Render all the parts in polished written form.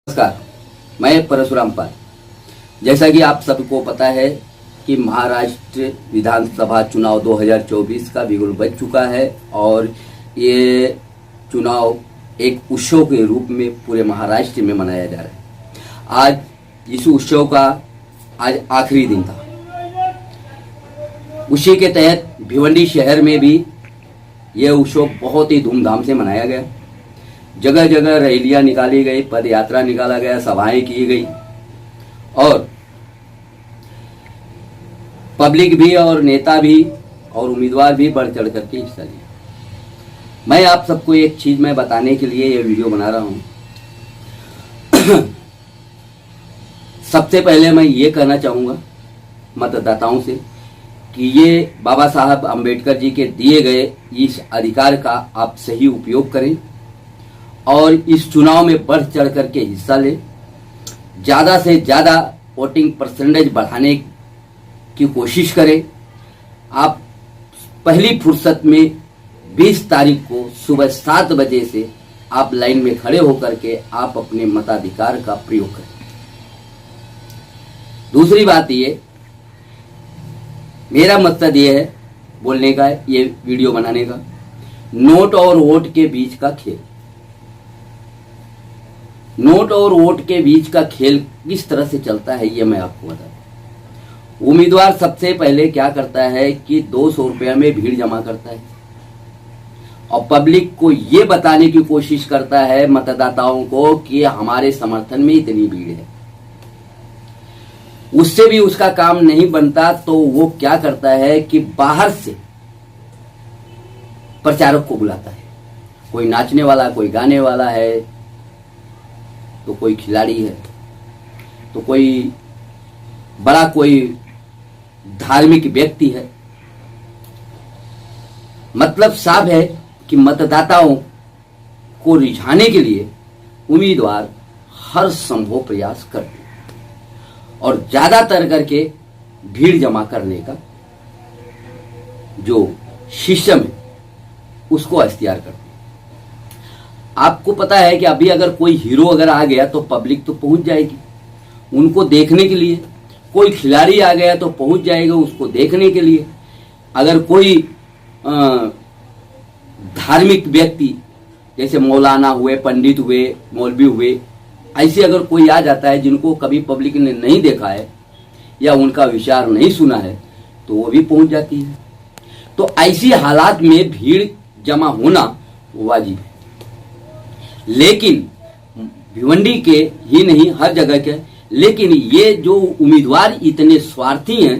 नमस्कार, मैं परशुराम पाल। जैसा कि आप सबको पता है कि महाराष्ट्र विधानसभा चुनाव 2024 का बिगुल बज चुका है और ये चुनाव एक उत्सव के रूप में पूरे महाराष्ट्र में मनाया जा रहा है। आज इस उत्सव का आज आखिरी दिन था। उसी के तहत भिवंडी शहर में भी यह उत्सव बहुत ही धूमधाम से मनाया गया। जगह जगह रैलियां निकाली गई, पद यात्रा निकाला गया, सभाएं की गई और पब्लिक भी और नेता भी और उम्मीदवार भी बढ़ चढ़ करके हिस्सा लिया। मैं आप सबको एक चीज मैं बताने के लिए ये वीडियो बना रहा हूं। सबसे पहले मैं ये कहना चाहूंगा मतदाताओं से कि ये बाबा साहब अंबेडकर जी के दिए गए इस अधिकार का आप सही उपयोग करें और इस चुनाव में बढ़ चढ़ करके हिस्सा लें। ज़्यादा से ज़्यादा वोटिंग परसेंटेज बढ़ाने की कोशिश करें। आप पहली फुर्सत में 20 तारीख को सुबह 7 बजे से आप लाइन में खड़े होकर के आप अपने मताधिकार का प्रयोग करें। दूसरी बात ये, मेरा मकसद ये है बोलने का, ये वीडियो बनाने का, नोट और वोट के बीच का खेल। नोट और वोट के बीच का खेल किस तरह से चलता है ये मैं आपको बता दूं। उम्मीदवार सबसे पहले क्या करता है कि 200 रुपया में भीड़ जमा करता है और पब्लिक को ये बताने की कोशिश करता है, मतदाताओं को, कि हमारे समर्थन में इतनी भीड़ है। उससे भी उसका काम नहीं बनता तो वो क्या करता है कि बाहर से प्रचारक को बुलाता है। कोई नाचने वाला, कोई गाने वाला है, तो कोई खिलाड़ी है, तो कोई बड़ा कोई धार्मिक व्यक्ति है। मतलब साफ है कि मतदाताओं को रिझाने के लिए उम्मीदवार हर संभव प्रयास करते हैं और ज्यादातर करके भीड़ जमा करने का जो सिस्टम है उसको अख्तियार करते हैं। आपको पता है कि अभी अगर कोई हीरो अगर आ गया तो पब्लिक तो पहुंच जाएगी उनको देखने के लिए। कोई खिलाड़ी आ गया तो पहुंच जाएगा उसको देखने के लिए। अगर कोई धार्मिक व्यक्ति जैसे मौलाना हुए, पंडित हुए, मौलवी हुए, ऐसे अगर कोई आ जाता है जिनको कभी पब्लिक ने नहीं देखा है या उनका विचार नहीं सुना है तो वो भी पहुंच जाती है। तो ऐसी हालात में भीड़ जमा होना वाजिब है। लेकिन भिवंडी के ही नहीं, हर जगह के, लेकिन ये जो उम्मीदवार इतने स्वार्थी हैं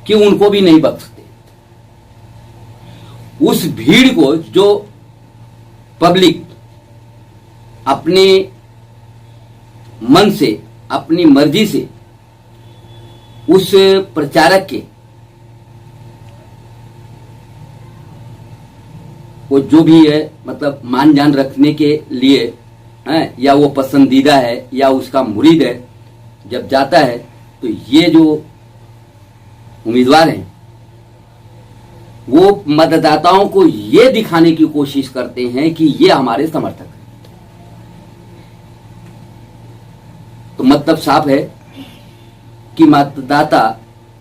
कि उनको भी नहीं बख्शते। उस भीड़ को जो पब्लिक अपने मन से, अपनी मर्जी से उस प्रचारक के वो जो भी है मतलब मान जान रखने के लिए है, या वो पसंदीदा है या उसका मुरीद है, जब जाता है तो ये जो उम्मीदवार हैं वो मतदाताओं को ये दिखाने की कोशिश करते हैं कि ये हमारे समर्थक हैं। तो मतलब साफ है कि मतदाता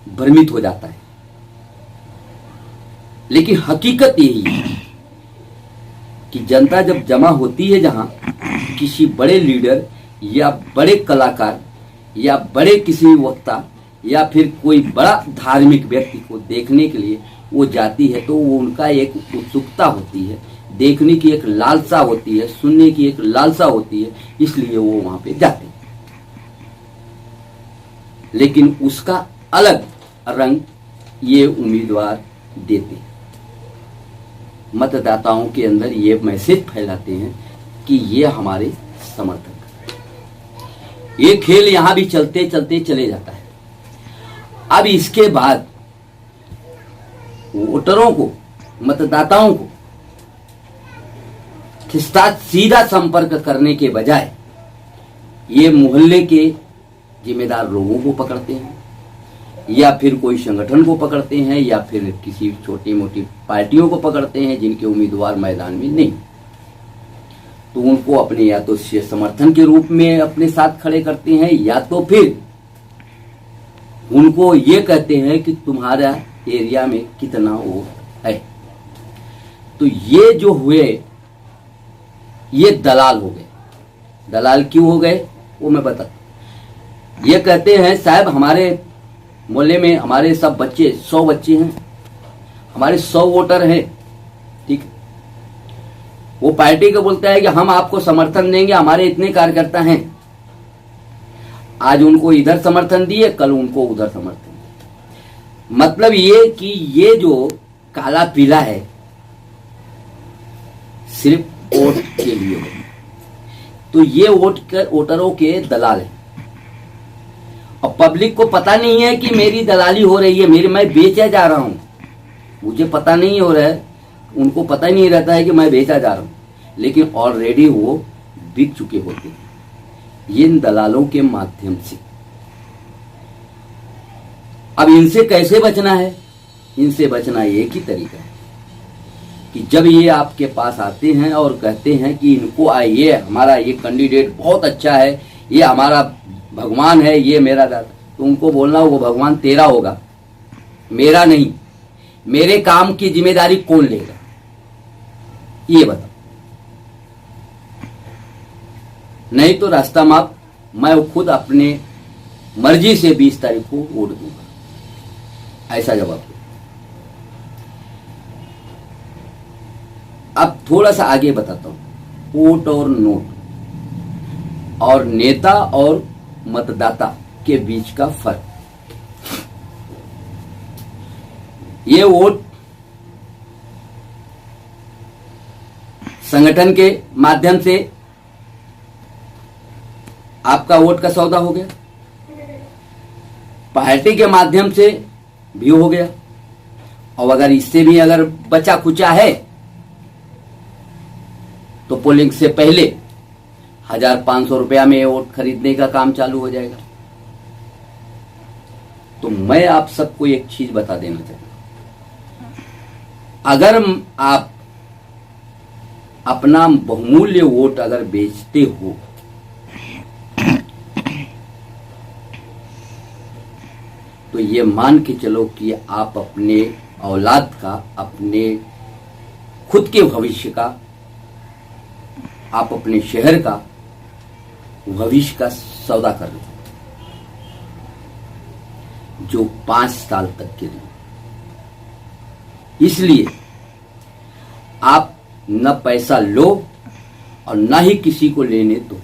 भ्रमित हो जाता है। लेकिन हकीकत यही है कि जनता जब जमा होती है जहां किसी बड़े लीडर या बड़े कलाकार या बड़े किसी वक्ता या फिर कोई बड़ा धार्मिक व्यक्ति को देखने के लिए वो जाती है, तो वो उनका एक उत्सुकता होती है, देखने की एक लालसा होती है, सुनने की एक लालसा होती है, इसलिए वो वहां पे जाते हैं। लेकिन उसका अलग रंग ये उम्मीदवार देते हैं। मतदाताओं के अंदर ये मैसेज फैलाते हैं कि ये हमारे समर्थक हैं। ये खेल यहां भी चलते चलते चले जाता है। अब इसके बाद वोटरों को, मतदाताओं को किसका सीधा संपर्क करने के बजाय ये मोहल्ले के जिम्मेदार लोगों को पकड़ते हैं या फिर कोई संगठन को पकड़ते हैं या फिर किसी छोटी मोटी पार्टियों को पकड़ते हैं जिनके उम्मीदवार मैदान में नहीं। तो उनको अपने या तो समर्थन के रूप में अपने साथ खड़े करते हैं, या तो फिर उनको ये कहते हैं कि तुम्हारा एरिया में कितना वोट है। तो ये जो हुए ये दलाल हो गए। दलाल क्यों हो गए वो मैं बता। ये कहते हैं साहब हमारे मोहल्ले में हमारे सब बच्चे 100 बच्चे हैं, हमारे 100 वोटर हैं, ठीक। वो पार्टी को बोलता है कि हम आपको समर्थन देंगे, हमारे इतने कार्यकर्ता हैं। आज उनको इधर समर्थन दिए, कल उनको उधर समर्थन दिए। मतलब ये कि ये जो काला पीला है सिर्फ वोट के लिए है। तो ये वोटरों के दलाल है और पब्लिक को पता नहीं है कि मेरी दलाली हो रही है, मैं बेचा जा रहा हूं। मुझे पता नहीं हो रहा है, उनको पता ही नहीं रहता है कि मैं बेचा जा रहा हूं, लेकिन ऑलरेडी वो बिक चुके होते हैं इन दलालों के माध्यम से। अब इनसे कैसे बचना है? इनसे बचना एक ही तरीका है कि जब ये आपके पास आते हैं और कहते हैं कि इनको आइए, हमारा ये कैंडिडेट बहुत अच्छा है, ये हमारा भगवान है, ये मेरा दादा, तो उनको बोलना वो भगवान तेरा होगा, मेरा नहीं। मेरे काम की जिम्मेदारी कौन लेगा ये बताओ। नहीं तो रास्ता माप, मैं खुद अपने मर्जी से 20 तारीख को वोट दूंगा, ऐसा जवाब दो। अब थोड़ा सा आगे बताता हूं। वोट और नोट और नेता और मतदाता के बीच का फर्क। ये वोट संगठन के माध्यम से आपका वोट का सौदा हो गया, पार्टी के माध्यम से भी हो गया, और अगर इससे भी अगर बचा खुचा है तो पोलिंग से पहले 1500 रुपया में वोट खरीदने का काम चालू हो जाएगा। तो मैं आप सबको एक चीज बता देना चाहता हूं, अगर आप अपना बहुमूल्य वोट अगर बेचते हो तो ये मान के चलो कि आप अपने औलाद का, अपने खुद के भविष्य का, आप अपने शहर का भविष्य का सौदा कर रहे हो, जो 5 साल तक के लिए। इसलिए आप न पैसा लो और न ही किसी को लेने दो।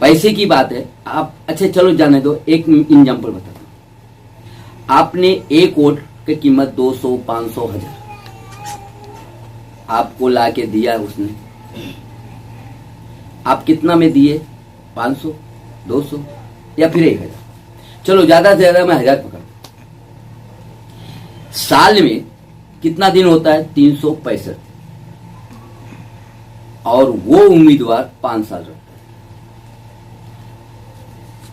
पैसे की बात है, आप अच्छा चलो जाने दो, एक एग्जाम्पल बताता हूं। आपने एक वोट की कीमत 200, 500, 1000 आपको ला के दिया उसने, आप कितना में दिए? 500, 200 या फिर 1000। चलो ज्यादा से ज्यादा मैं 1000 पकड़। साल में कितना दिन होता है? 365, और वो उम्मीदवार 5 साल रखता है।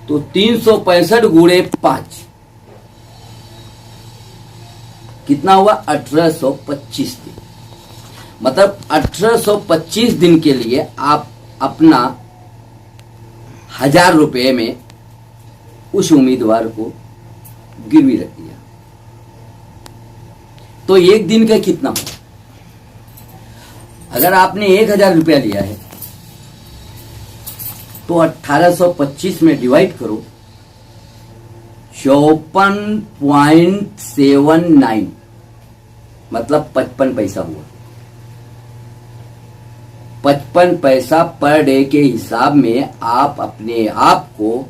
तो 365 गुणे 5 कितना हुआ? 1825 दिन। मतलब 1825 दिन के लिए आप अपना 1000 रुपये में उस उम्मीदवार को गिरवी रख दिया। तो एक दिन का कितना हुआ? अगर आपने 1000 रुपया लिया है तो 1825 में डिवाइड करो, 54.79 मतलब 55 पैसा हुआ। 55 पैसा पर डे के हिसाब में आप अपने आप को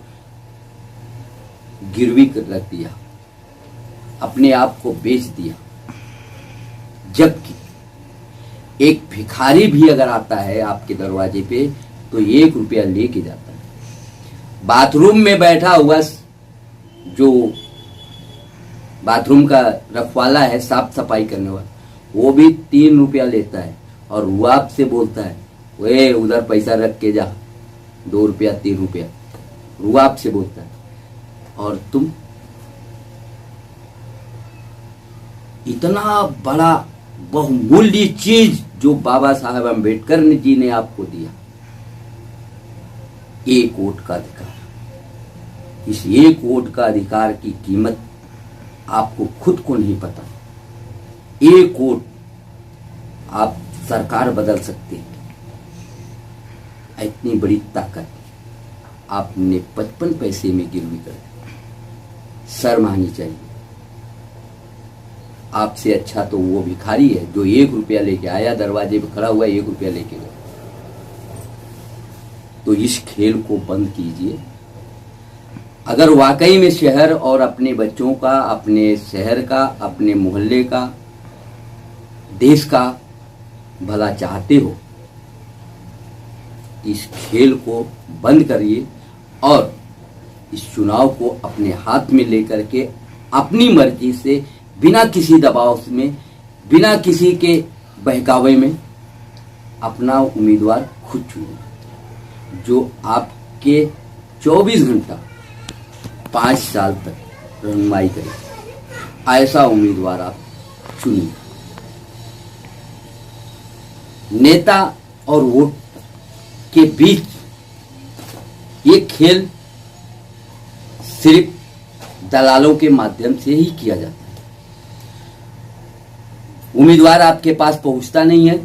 गिरवी रख दिया, अपने आप को बेच दिया। जबकि एक भिखारी भी अगर आता है आपके दरवाजे पे तो 1 रुपया लेके जाता है। बाथरूम में बैठा हुआ जो बाथरूम का रखवाला है, साफ सफाई करने वाला, वो भी 3 रुपया लेता है और वो आपसे बोलता है वे उधर पैसा रख के जा, 2 रुपया 3 रुपया, वो आपसे बोलता है। और तुम इतना बड़ा बहुमूल्य चीज जो बाबा साहब अम्बेडकर जी ने आपको दिया, एक वोट का अधिकार। इस एक वोट का अधिकार की कीमत आपको खुद को नहीं पता। एक वोट आप सरकार बदल सकते हैं, इतनी बड़ी ताकत आपने 55 पैसे में गिरवी कर दी। शर्म आनी चाहिए। आपसे अच्छा तो वो भिखारी है जो 1 रुपया लेके आया, दरवाजे पे खड़ा हुआ 1 रुपया लेके गया। तो इस खेल को बंद कीजिए। अगर वाकई में शहर और अपने बच्चों का, अपने शहर का, अपने मोहल्ले का, देश का भला चाहते हो, इस खेल को बंद करिए और इस चुनाव को अपने हाथ में लेकर के अपनी मर्जी से, बिना किसी दबाव में, बिना किसी के बहकावे में अपना उम्मीदवार खुद चुनिए, जो आपके 24 घंटा 5 साल तक रहनुमाई करे। ऐसा उम्मीदवार आप चुनिए। नेता और वोट के बीच ये खेल सिर्फ दलालों के माध्यम से ही किया जाता है। उम्मीदवार आपके पास पहुंचता नहीं है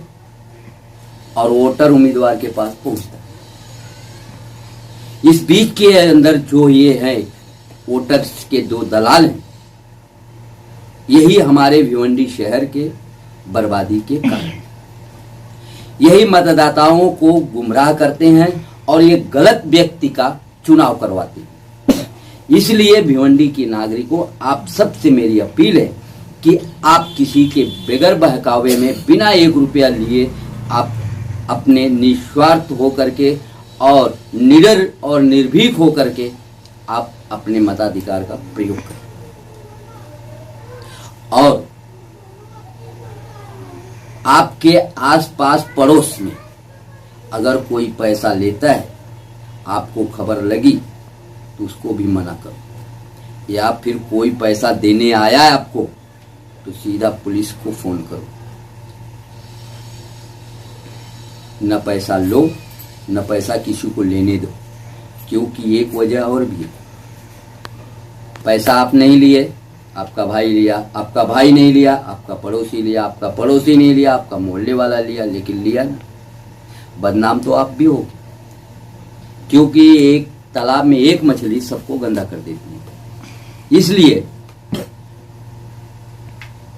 और वोटर उम्मीदवार के पास पहुंचता है। इस बीच के अंदर जो ये है वोटर्स के जो दलाल हैं, यही हमारे भिवंडी शहर के बर्बादी के कारण, यही मतदाताओं को गुमराह करते हैं और ये गलत व्यक्ति का चुनाव करवाते हैं। इसलिए भिवंडी के नागरिकों, आप सबसे मेरी अपील है कि आप किसी के बगैर बहकावे में, बिना 1 रुपया लिए, आप अपने निस्वार्थ होकर के और निडर और निर्भीक होकर के आप अपने मताधिकार का प्रयोग करें। और आपके आसपास पड़ोस में अगर कोई पैसा लेता है, आपको खबर लगी तो उसको भी मना करो। या फिर कोई पैसा देने आया है आपको तो सीधा पुलिस को फोन करो। न पैसा लो, न पैसा किसी को लेने दो, क्योंकि एक वजह और भी है। पैसा आप नहीं लिए, आपका भाई लिया, आपका भाई नहीं लिया, आपका पड़ोसी लिया, आपका पड़ोसी नहीं लिया, आपका मोहल्ले वाला लिया, लेकिन लिया ना, बदनाम तो आप भी हो। क्योंकि एक तालाब में एक मछली सबको गंदा कर देती है। इसलिए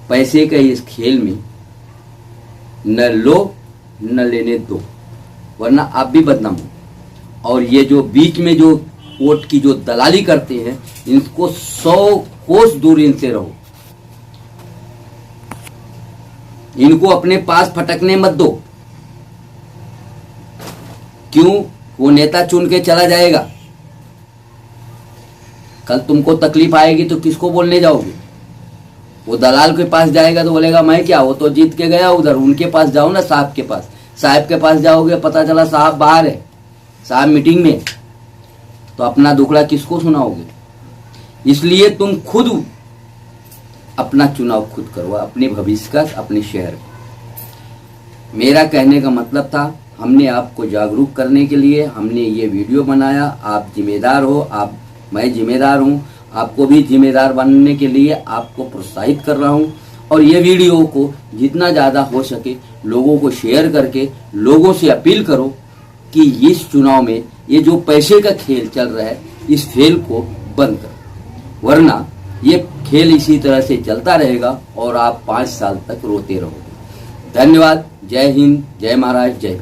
पैसे के इस खेल में न लो न लेने दो, वरना आप भी बदनाम हो। और ये जो बीच में जो वोट की जो दलाली करते हैं, इनको 100 कोस दूर इनसे रहो। इनको अपने पास फटकने मत दो। क्यों? वो नेता चुन के चला जाएगा, कल तुमको तकलीफ आएगी तो किसको बोलने जाओगे? वो दलाल के पास जाएगा तो बोलेगा मैं क्या, वो तो जीत के गया उधर। उनके पास जाओ ना, साहब के पास। साहब के पास जाओगे, पता चला साहब बाहर है, साहब मीटिंग में, तो अपना दुखड़ा किसको सुनाओगे? इसलिए तुम खुद अपना चुनाव खुद करो, अपने भविष्य का, अपने शहर का। मेरा कहने का मतलब था, हमने आपको जागरूक करने के लिए हमने ये वीडियो बनाया। आप जिम्मेदार हो, मैं जिम्मेदार हूँ, आपको भी जिम्मेदार बनने के लिए आपको प्रोत्साहित कर रहा हूँ। और ये वीडियो को जितना ज़्यादा हो सके लोगों को शेयर करके लोगों से अपील करो कि इस चुनाव में ये जो पैसे का खेल चल रहा है, इस खेल को बंद करो, वरना ये खेल इसी तरह से चलता रहेगा और आप 5 साल तक रोते रहोगे। धन्यवाद। जय हिंद, जय महाराज, जय।